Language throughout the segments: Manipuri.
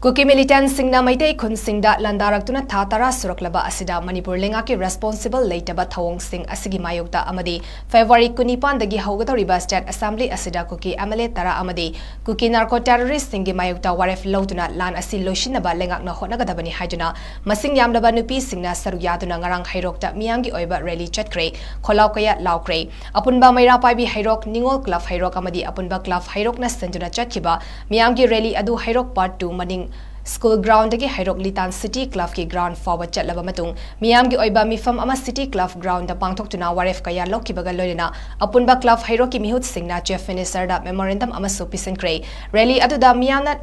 Kuki militant singna maitei khun singda landarak-tuna tha tara suraklaba asida manipur lengaki responsible leitaba thawong sing asigi mayokta amadi February 19 dagi haugatoriba state assembly asida kuki MLA tara amadi kuki narco terrorist singi mayokta waref lotuna lan asi loishinaba lengakna honagadabani haiduna masing yamlaba nupi singna saruyaduna ngarang hairokta miyangi oiba rally chatkre kholaukaya laukre apunba maira paibi hairok ningol club hairok amadi apunba club hairokna senduna chatkiba miyangi rally adu hairok part 2 maning School ground dagi hairok litan City Club ki ground forward chatlaba matung miyam gi oiba mifam ama City Club ground da pangthok tuna waref kaya lokibaga loina apunba club hairok ki mihut singna chief minister da memorandum ama supisen kre rally aduda miyana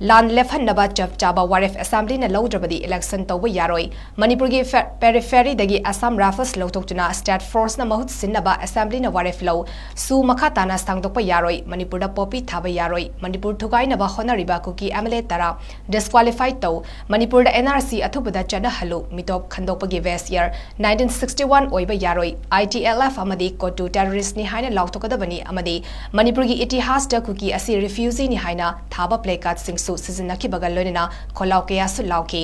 Lan lefhan naba chaba waref assembly na lawdrabadi election tawba yaroi Manipur gi periphery dagi Assam Rifles lawtoktuna state force na mahut sinnaba assembly na waref law su makata na stangdokpa yaroi Manipur da popi thaba yaroi Manipur thugai na ba honariba kuki MLA tara disqualified taw Manipur da NRC athubada chana halu mitop khandokpa gi west year 1961 oiba yaroi ITLF amadi kotu terrorist ni haina lawtokadabani amadi Manipur gi itihas da kuki asi refugee ni haina thaba placard sing su sizinaki bagal loina kholaukaya su lauki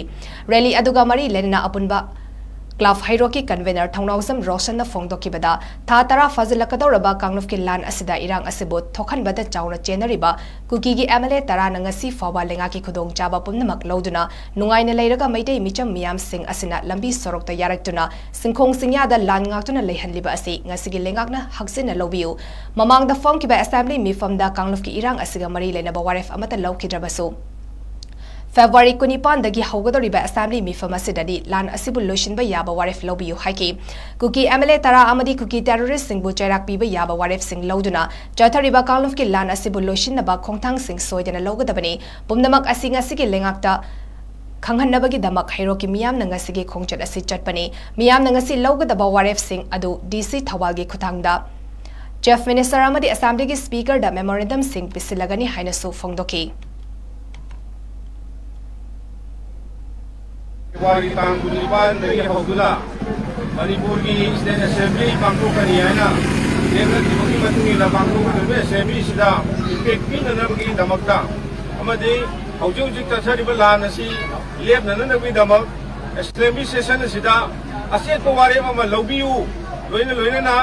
rally aduga mari lenina apunba club hairoki convener thongnausam roshan na phongdoki bada tha tara fazilakadoraba kangluf ki lan asida irang asibot thokhan bada chawna chenariba kuki gi MLA tara nangasi fawa lengaki khudong chaba pumnamak loduna nungaina leiraga maitei micham miyam sing asina lambi sorokta yaraktuna singkhong singya da lan ngaktuna leihanliba asi ngasigi lengakna haksina lobiu mamangda phongkiba assembly mifamda kangluf ki irang asiga mari lena bawaref amata lawkidrabasu February 19 dagi haugadoriba assembly mifam asidadi lan asibul loishinba yaba waref lobiu haiki kuki MLA tara amadi kuki terrorist singbu chairak piba yaba waref sing loduna chathariba kangluf ki lan asibul loishinba khongthang sing soidana logadabani pumnamak asinga sigi lengakta khanghanabagi damak hairoki miyam nangasigi khongchat asi chatpani miyam nangasi logadaba waref sing adu DC thawalgi khuthangda chief minister amadi assembly gi speaker da memorandum sing pisilagani haina su phongdoki February 19 dari Haudula Manipur ki State Assembly pangkukani aina Devlet dibagi matungi la pangkukani Assembly sida effective na bagi damakta amadi haujung jikta sari balan nasi lep na bagi damak Assembly session sida aset ko wari ama lobiu loina na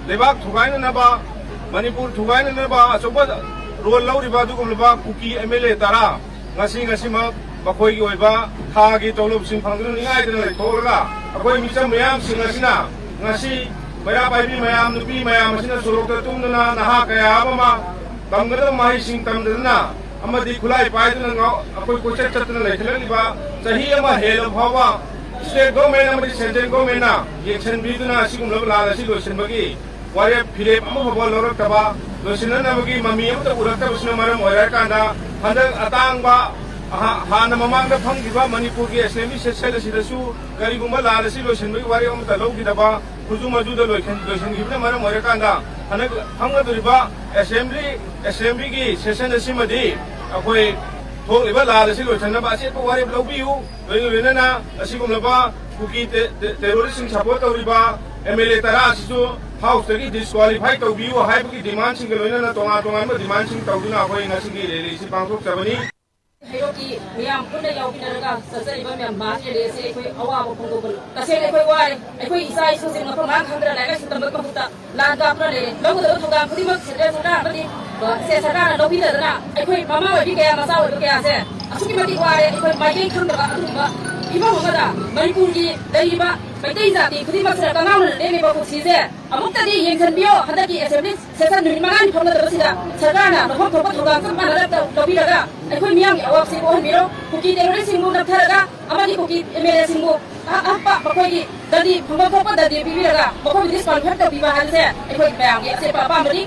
lebak thugai na ba Manipur thugai na ba asoba role lauri ba du kumba kuki MLA tara ngasi ma Bakoy gi oiba thagi tolop sing phangru ningai dena thorga akoi micham mayam singasina ngasi mera paibi mayam nupi mayam asina surokta tumna naha kaya ama tamgada mai sing tamdana amadi khulai paiduna ngau akoi kocha chatna lekhlali ba sahi ama helo bhawa state government amadi central government na election biduna asigum lala asi loisin bagi ware phire ama bhawa lorok taba loisin na bagi mami amta urakta busna maram oira kanda handak atang ba Hana mamangda phanggiba Manipur ki assembly session asidasu karigumba lalasi loisinbagi wari amta lawgidaba khuju majuda loisin maram oirakanda hanak phanggaduriba assembly ki session asimadi akoi tholiba lalasi loisanaba asepa wari lawbiu loinana asigumlaba kuki terrorist sing support tawriba MLA tara asisu house tagi disqualify tawbiu haibagi demand sing loinana tonga demand sing tawduna akoi ngasigi rally si pangthok sabani Hayoki miyam punda yaw pinaraga sasari ba miyam baasi de se koi awa ba pungo bol kase ne koi ware koi isa isu sin ngapro mang khandra laga sitam ba kaputa la ga pra le logo do thoga pudi mak sere sara badi se sara na lobi da na koi mama wa bi kaya masa wa kaya se asuki mati ware koi mai khandra ba atu ba iba mo da Manipur gi dai ba Paitai zati pudi mak sara kanau le me ba ku si se amukta di yengsan bio hada ki assembly session ni mangan thonga da sida sarana ba phok phok thoga sam ba la lobi da koi miyam awak si bohan biro kuki terrorist singmu natharaga amagi kuki MLA singmu apa bakoi dadi phongba dadi bibiraga bakoi disqualify ta biba halse koi bayang ye se papa mari